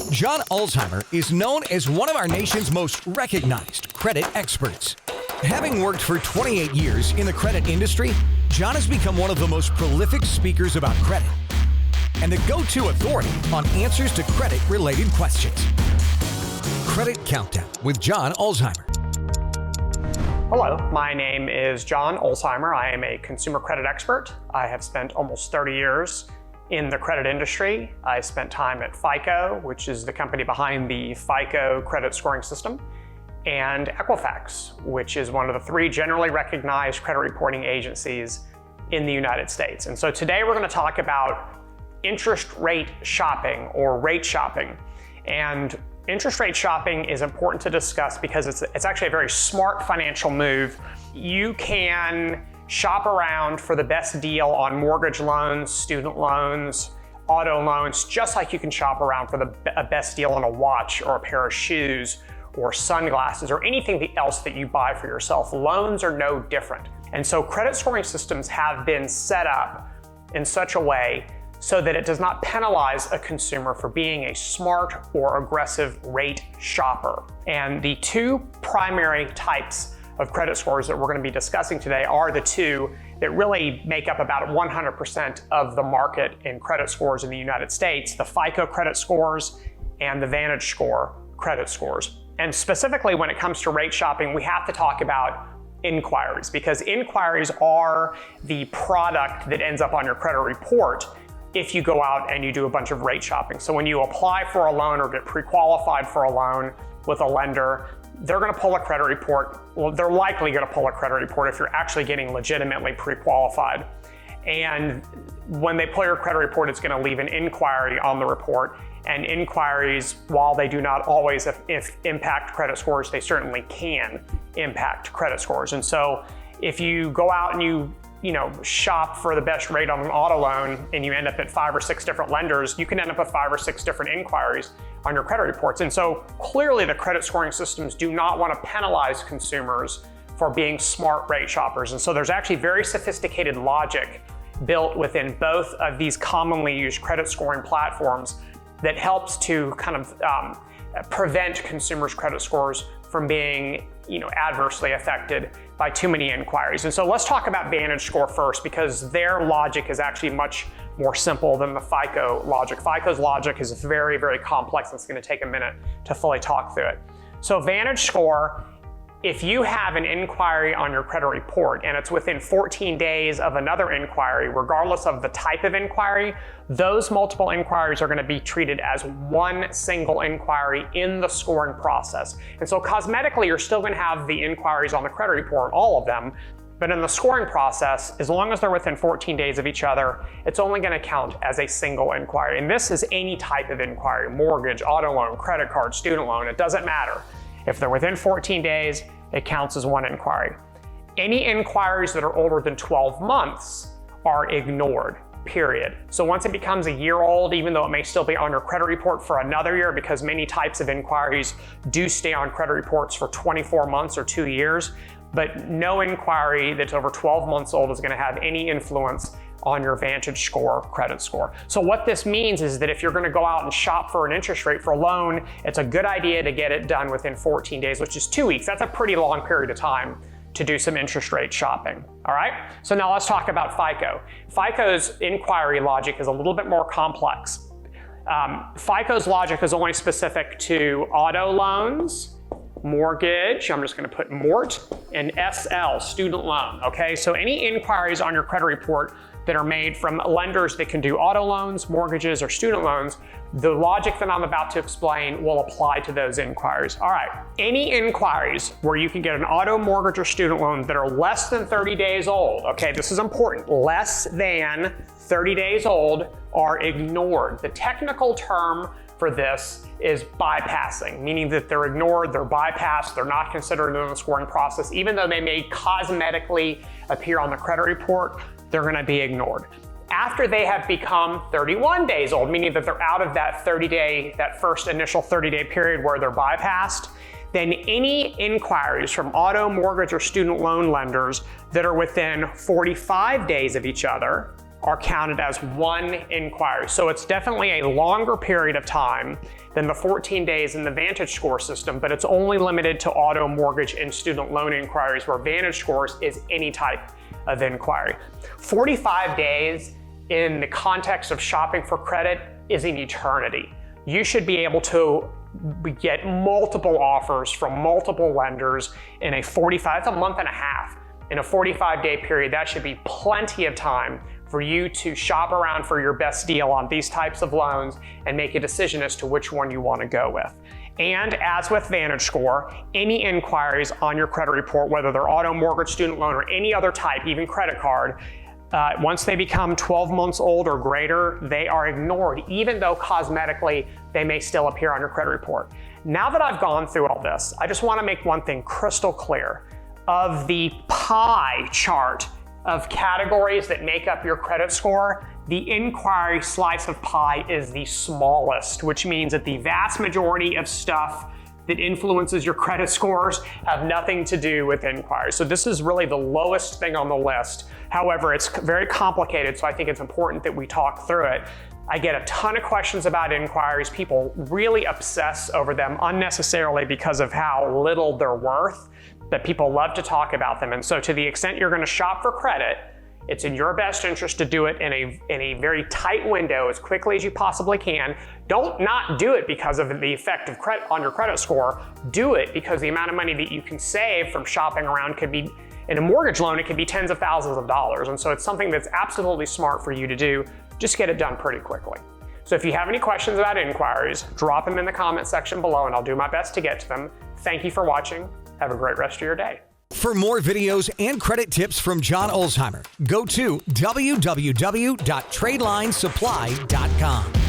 John Ulzheimer is known as one of our nation's most recognized credit experts. Having worked for 28 years in the credit industry, John has become one of the most prolific speakers about credit and the go-to authority on answers to credit-related questions. Credit Countdown with John Ulzheimer. Hello, my name is John Ulzheimer. I am a consumer credit expert. I have spent almost 30 years in the credit industry. I spent time at FICO, which is the company behind the FICO credit scoring system, and Equifax, which is one of the 3 generally recognized credit reporting agencies in the United States. And so today we're going to talk about interest rate shopping or rate shopping. And interest rate shopping is important to discuss because it's actually a very smart financial move. You can shop around for the best deal on mortgage loans, student loans, auto loans, just like you can shop around for the best deal on a watch or a pair of shoes or sunglasses or anything else that you buy for yourself. Loans are no different. And so credit scoring systems have been set up in such a way so that it does not penalize a consumer for being a smart or aggressive rate shopper. And the 2 primary types of credit scores that we're going to be discussing today are the 2 that really make up about 100% of the market in credit scores in the United States, the FICO credit scores and the VantageScore credit scores. And specifically when it comes to rate shopping, we have to talk about inquiries, because inquiries are the product that ends up on your credit report if you go out and you do a bunch of rate shopping. So when you apply for a loan or get pre-qualified for a loan with a lender, they're going to pull a credit report. Well, they're likely going to pull a credit report if you're actually getting legitimately pre-qualified. And when they pull your credit report, it's going to leave an inquiry on the report. And inquiries, while they do not always impact credit scores, they certainly can impact credit scores. And so if you go out and you shop for the best rate on an auto loan and you end up at 5 or 6 different lenders, you can end up with 5 or 6 different inquiries on your credit reports. And so clearly the credit scoring systems do not want to penalize consumers for being smart rate shoppers. And so there's actually very sophisticated logic built within both of these commonly used credit scoring platforms that helps to kind of prevent consumers' credit scores from being adversely affected by too many inquiries. And so let's talk about VantageScore first, because their logic is actually much more simple than the FICO logic. FICO's logic is very, very complex, and it's going to take a minute to fully talk through it. So VantageScore, if you have an inquiry on your credit report and it's within 14 days of another inquiry, regardless of the type of inquiry, those multiple inquiries are going to be treated as one single inquiry in the scoring process. And so cosmetically, you're still going to have the inquiries on the credit report, all of them, but in the scoring process, as long as they're within 14 days of each other, it's only going to count as a single inquiry. And this is any type of inquiry: mortgage, auto loan, credit card, student loan, it doesn't matter. If they're within 14 days, it counts as one inquiry. Any inquiries that are older than 12 months are ignored, period. So once it becomes a year old, even though it may still be on your credit report for another year, because many types of inquiries do stay on credit reports for 24 months or 2 years, but no inquiry that's over 12 months old is going to have any influence on your VantageScore credit score. So what this means is that if you're going to go out and shop for an interest rate for a loan, it's a good idea to get it done within 14 days, which is 2 weeks. That's a pretty long period of time to do some interest rate shopping. All right, so now let's talk about FICO. FICO's inquiry logic is a little bit more complex. FICO's logic is only specific to auto loans, mortgage, I'm just going to put mort, and SL, student loan. Okay, so any inquiries on your credit report that are made from lenders that can do auto loans, mortgages, or student loans, the logic that I'm about to explain will apply to those inquiries. All right, any inquiries where you can get an auto, mortgage, or student loan that are less than 30 days old, okay, this is important, less than 30 days old, are ignored. The technical term for this is bypassing, meaning that they're ignored, they're bypassed, they're not considered in the scoring process. Even though they may cosmetically appear on the credit report, they're going to be ignored. After they have become 31 days old, meaning that they're out of that first initial 30-day period where they're bypassed, then any inquiries from auto, mortgage, or student loan lenders that are within 45 days of each other are counted as one inquiry. So it's definitely a longer period of time than the 14 days in the Vantage Score system, but it's only limited to auto, mortgage, and student loan inquiries, where Vantage Scores is any type of inquiry. 45 days in the context of shopping for credit is an eternity. You should be able to get multiple offers from multiple lenders in a 45, it's a month and a half. In a 45-day period, that should be plenty of time for you to shop around for your best deal on these types of loans and make a decision as to which one you want to go with. And as with Vantage Score, any inquiries on your credit report, whether they're auto, mortgage, student loan, or any other type, even credit card, once they become 12 months old or greater, they are ignored, even though cosmetically they may still appear on your credit report. Now that I've gone through all this, I just want to make one thing crystal clear. Of the pie chart of categories that make up your credit score, the inquiry slice of pie is the smallest, which means that the vast majority of stuff that influences your credit scores have nothing to do with inquiries. So this is really the lowest thing on the list. However, it's very complicated, so I think it's important that we talk through it. I get a ton of questions about inquiries. People really obsess over them unnecessarily because of how little they're worth, but people love to talk about them. And so to the extent you're going to shop for credit, it's in your best interest to do it in a very tight window as quickly as you possibly can. Don't not do it because of the effect of credit on your credit score. Do it because the amount of money that you can save from shopping around could be, in a mortgage loan, it could be tens of thousands of dollars. And so it's something that's absolutely smart for you to do. Just get it done pretty quickly. So if you have any questions about inquiries, drop them in the comment section below and I'll do my best to get to them. Thank you for watching. Have a great rest of your day. For more videos and credit tips from John Ulzheimer, go to www.tradelinesupply.com.